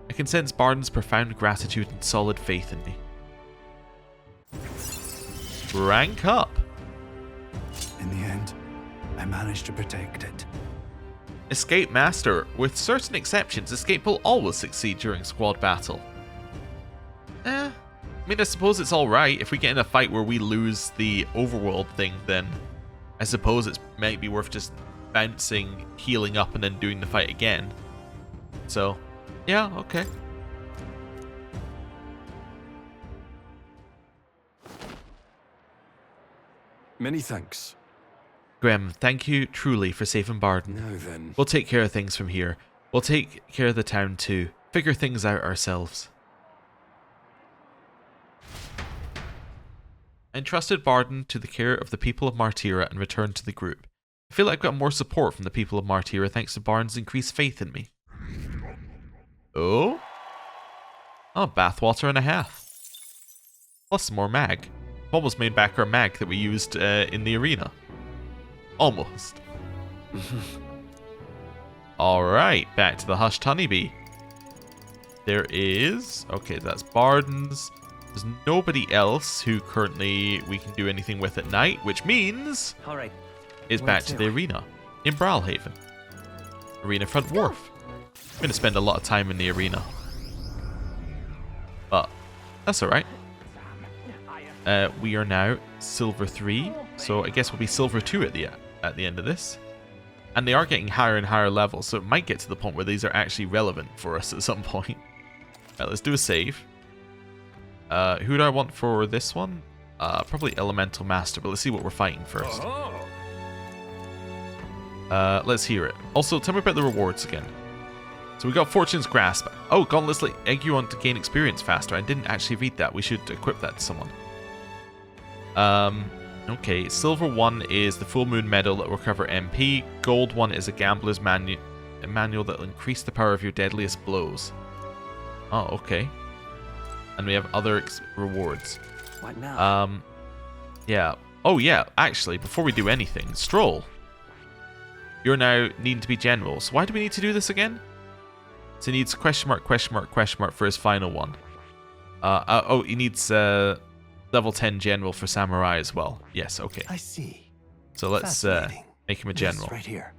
I can sense Barden's profound gratitude and solid faith in me. Rank up. In the end, I managed to protect it. Escape Master. With certain exceptions, Escape will always succeed during squad battle. I mean, I suppose it's alright. If we get in a fight where we lose the overworld thing, then I suppose it might be worth just bouncing, healing up, and then doing the fight again. So, yeah, okay. Many thanks. Graham, thank you truly for saving Barden. Now then. We'll take care of things from here. We'll take care of the town too. Figure things out ourselves. I entrusted Barden to the care of the people of Martyra and returned to the group. I feel like I've got more support from the people of Martyra thanks to Barden's increased faith in me. Oh? Oh, bathwater and a half. Plus some more mag. I've almost made back our mag that we used in the arena. Almost. Alright, back to the Hushed Honeybee. There is... Okay, that's Barden's. There's nobody else who currently we can do anything with at night, which means... Alright. Is back to the arena in Brawlhaven. Arena Front Wharf. I'm going to spend a lot of time in the arena. But that's alright. We are now Silver 3, so I guess we'll be Silver 2 at the end of this. And they are getting higher and higher levels, so it might get to the point where these are actually relevant for us at some point. Right, let's do a save. Who do I want for this one? Probably Elemental Master, but let's see what we're fighting first. Let's hear it. Also, tell me about the rewards again. So we got Fortune's Grasp. Oh, Gauntlets let egg you on to gain experience faster. I didn't actually read that. We should equip that to someone. Okay, Silver 1 is the Full Moon Medal that will recover MP. Gold 1 is a Gambler's Manual that will increase the power of your deadliest blows. Oh, okay. And we have other rewards. What now? Yeah. Oh, yeah. Actually, before we do anything, Stroll. You're now needing to be general. So why do we need to do this again? So he needs question mark, question mark, question mark for his final one. Oh, he needs level 10 general for samurai as well. Yes, okay. I see. So let's Fascinating. make him a This general. right here.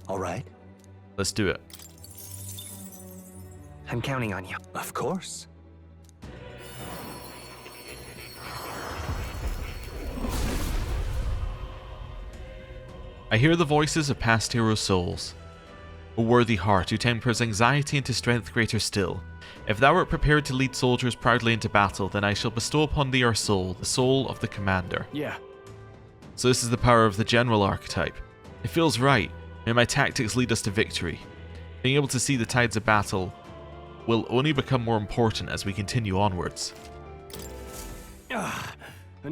All right. Let's do it. I'm counting on you. Of course. I hear the voices of past hero souls. O worthy heart, who tempers anxiety into strength greater still. If thou art prepared to lead soldiers proudly into battle, then I shall bestow upon thee our soul, the soul of the commander. Yeah. So this is the power of the general archetype. It feels right. May my tactics lead us to victory. Being able to see the tides of battle will only become more important as we continue onwards. A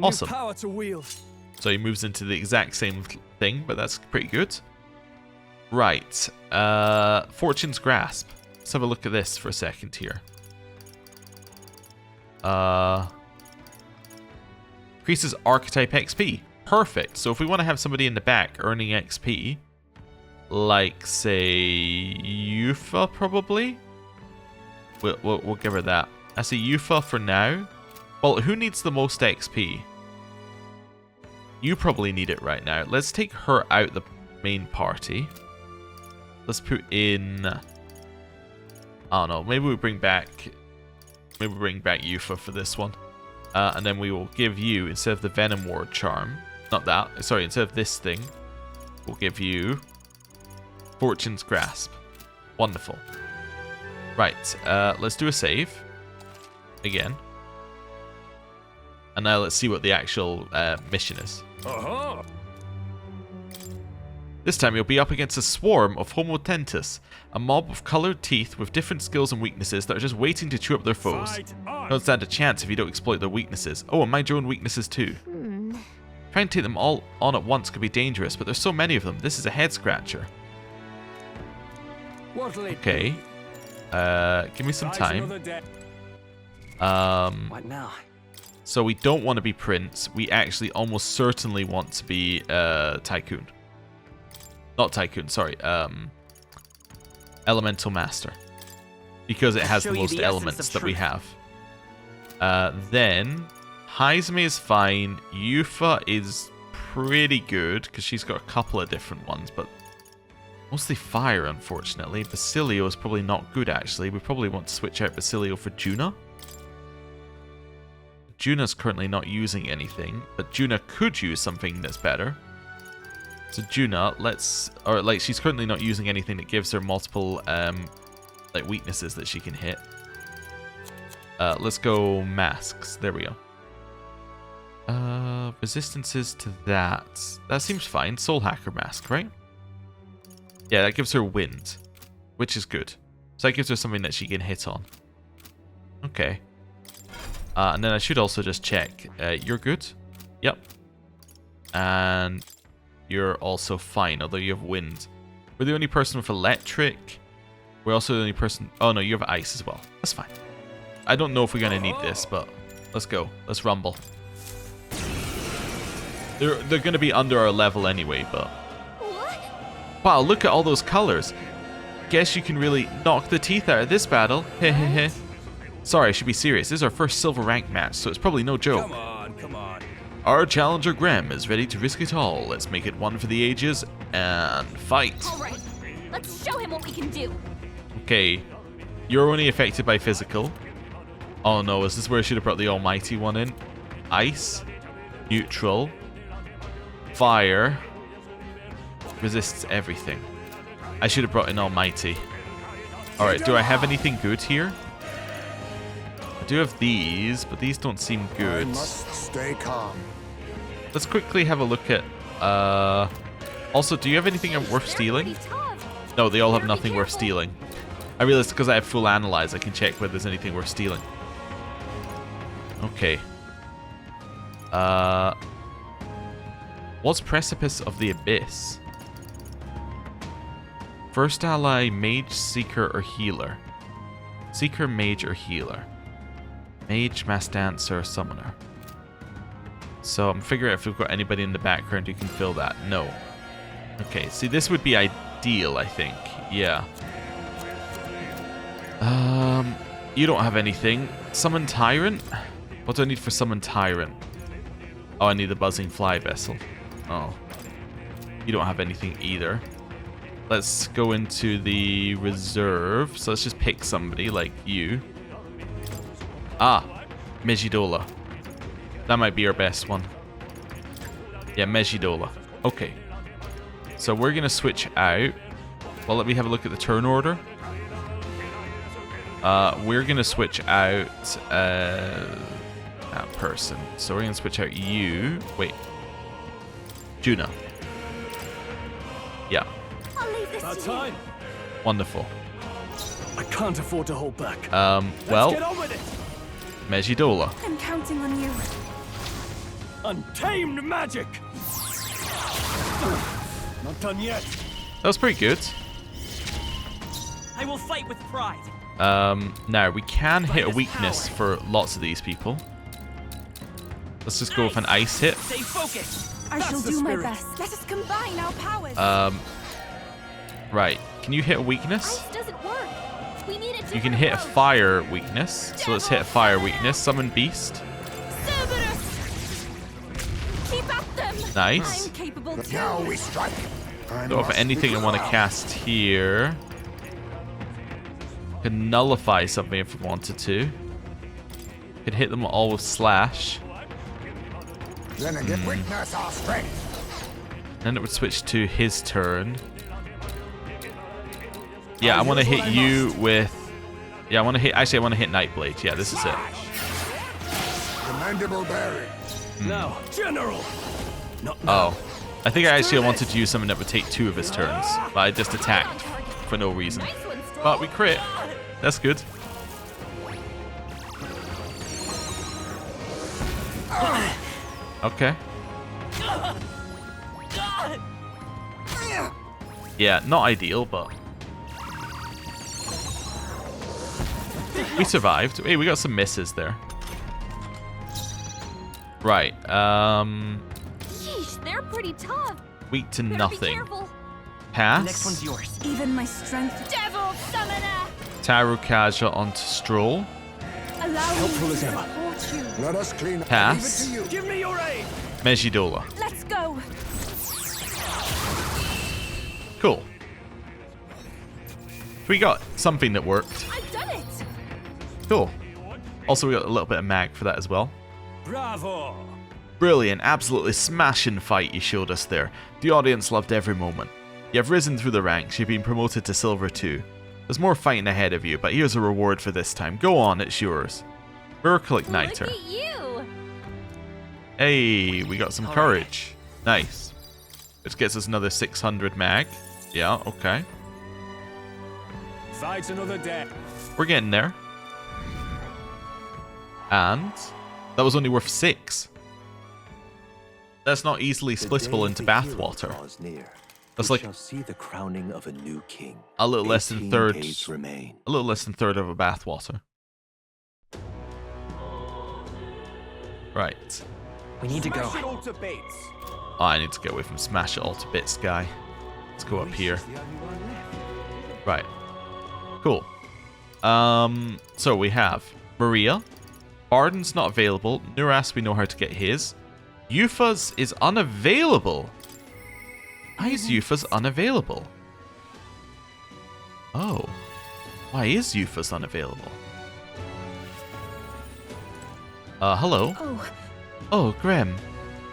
Awesome. new power to wield. So he moves into the exact same thing, but that's pretty good. Right. Fortune's Grasp. Let's have a look at this for a second here. Increases Archetype XP. Perfect. So if we want to have somebody in the back earning XP, like, say, Yufa, probably? We'll give her that. I say Yufa for now. Well, who needs the most XP? You probably need it right now. Let's take her out the main party. Let's put in... I don't know. Maybe we bring back Yufa for this one. And then we will give you, instead of the Venom Ward Charm... Not that. Sorry, instead of this thing, we'll give you Fortune's Grasp. Wonderful. Right. Let's do a save. Again. And now let's see what the actual mission is. This time you'll be up against a swarm of Homo Tentus, a mob of coloured teeth with different skills and weaknesses that are just waiting to chew up their foes. Don't stand a chance if you don't exploit their weaknesses. Oh, and mind your own weaknesses too. Trying to take them all on at once could be dangerous, but there's so many of them. This is a head scratcher. Okay. Give me some time. What now? So we don't want to be Prince. We actually almost certainly want to be Tycoon. Not Tycoon, sorry. Elemental Master. Because it has the most elements that we have. Then, Heizme is fine. Yufa is pretty good, because she's got a couple of different ones, but mostly fire, unfortunately. Basilio is probably not good, actually. We probably want to switch out Basilio for Juna. Juna's currently not using anything, but Juna could use something that's better. So Juna, she's currently not using anything that gives her multiple, like, weaknesses that she can hit. Let's go masks. There we go. Resistances to that. That seems fine. Soul Hacker mask, right? Yeah, that gives her wind, which is good. So that gives her something that she can hit on. Okay. And then I should also just check. You're good? Yep. And you're also fine, although you have wind. We're the only person with electric. We're also the only person... Oh, no, you have ice as well. That's fine. I don't know if we're going to need this, but let's go. Let's rumble. They're going to be under our level anyway, but... Wow, look at all those colors. Guess you can really knock the teeth out of this battle. Hehehe. Sorry, I should be serious. This is our first silver rank match, so it's probably no joke. Come on. Our challenger Graham is ready to risk it all. Let's make it one for the ages and fight. All right, let's show him what we can do. Okay, you're only affected by physical. Oh no, is this where I should have brought the almighty one in? Ice, neutral, fire, resists everything. I should have brought in almighty. Alright, do I have anything good here? I do have these, but these don't seem good. I must stay calm. Let's quickly have a look at... Also, do you have anything worth stealing? No, they all have nothing worth stealing. I realized because I have full analyze, I can check whether there's anything worth stealing. Okay. What's Precipice of the Abyss? First ally, Mage, Seeker, or Healer? Seeker, Mage, or Healer? Mage, Mass Dancer, Summoner. So I'm figuring out if we've got anybody in the background who can fill that. No. Okay, see, this would be ideal, I think. Yeah. You don't have anything. Summon Tyrant? What do I need for Summon Tyrant? Oh, I need the Buzzing Fly Vessel. Oh. You don't have anything either. Let's go into the reserve. So let's just pick somebody like you. Ah, Megidola. That might be our best one. Yeah, Megidola. Okay. So we're going to switch out. Well, let me have a look at the turn order. We're going to switch out that person. So we're going to switch out you. Wait. Juna. Yeah. I'll leave this to you. Wonderful. I can't afford to hold back. Well, Get on with it. Megidola. I'm counting on you. Untamed magic. Not done yet. That was pretty good. I will fight with pride. Now we can hit a weakness for lots of these people. Let's just go with an ice hit. Stay focused. I shall do my best. Let us combine our powers. Right. Can you hit a weakness? Ice doesn't work. We need it to You can hit a fire weakness. So let's hit a fire weakness. Summon Beast. Cerberus! Keep at them. Nice. I'm capable too. Now we strike. Don't have anything I want to cast here. Could nullify something if I wanted to. Could hit them all with slash. Then again, witness our strength. Then it would switch to his turn. Yeah, I want to hit you with... Yeah, I want to hit... Actually, I want to hit Nightblade. Yeah, this is it. Commendable bearing. Now, General. Oh. I think I actually wanted to use something that would take 2 of his turns. But I just attacked for no reason. Nice one, Stroll. But we crit. That's good. Okay. Yeah, not ideal, but... We survived. Hey, we got some misses there. Right, Yeesh, they're pretty tough. weak to Better be nothing. careful. Pass. Next one's yours. Even my strength. Devil Summoner! Taru Kaja onto Stroll. Allow Helpful me as to ever. support you. Let us clean up. Pass. Leave it to you. Give me your aid. Megidola. Let's go. Cool. We got something that worked. I've done it. Cool. Also, we got a little bit of mag for that as well. Bravo. Brilliant, absolutely smashing fight you showed us there. The audience loved every moment. You have risen through the ranks, you've been promoted to Silver 2. There's more fighting ahead of you, but here's a reward for this time. Go on, it's yours. Miracle Igniter. Look at you. Hey, we got some courage. Nice. Which gets us another 600 mag. Yeah, okay. Fight another day. We're getting there. And that was only worth 6. That's not easily The splittable day into of the hero bathwater. draws near. That's We like shall see the crowning of a new king. a little less than 18 third. days remain. A little less than third of a bathwater. Right. We need to go. Oh, I need to get away from Smash It All to Bits guy. Let's go up here. Right. Cool. So we have Maria. Barden's not available. Nuras, we know how to get his. Euphas is unavailable. Why is Euphas unavailable? Oh. Why is Euphas unavailable? Hello? Oh, Graham.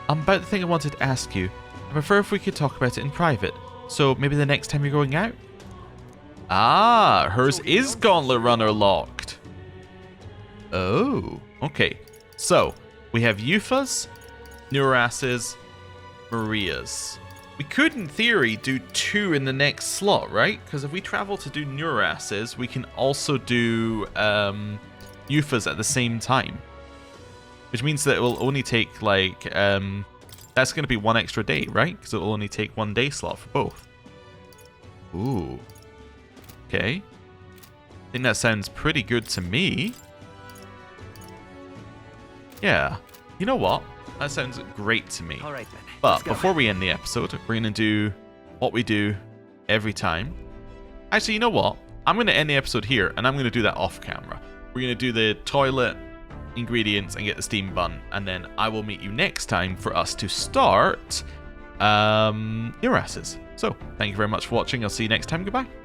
About the thing I wanted to ask you. I prefer if we could talk about it in private. So maybe the next time you're going out? Ah, hers is Gauntlet Runner locked. Oh, okay. So, we have Euphas, Nuras's, Maria's. We could, in theory, do 2 in the next slot, right? Because if we travel to do Nuras's, we can also do Euphas at the same time. Which means that it will only take, like, that's going to be 1 extra day, right? Because it will only take 1 day slot for both. Ooh. Okay. I think that sounds pretty good to me. Yeah. You know what? That sounds great to me. All right then. But before we end the episode, we're going to do what we do every time. Actually, you know what? I'm going to end the episode here, and I'm going to do that off camera. We're going to do the toilet ingredients and get the steam bun, and then I will meet you next time for us to start your asses. So, thank you very much for watching. I'll see you next time. Goodbye.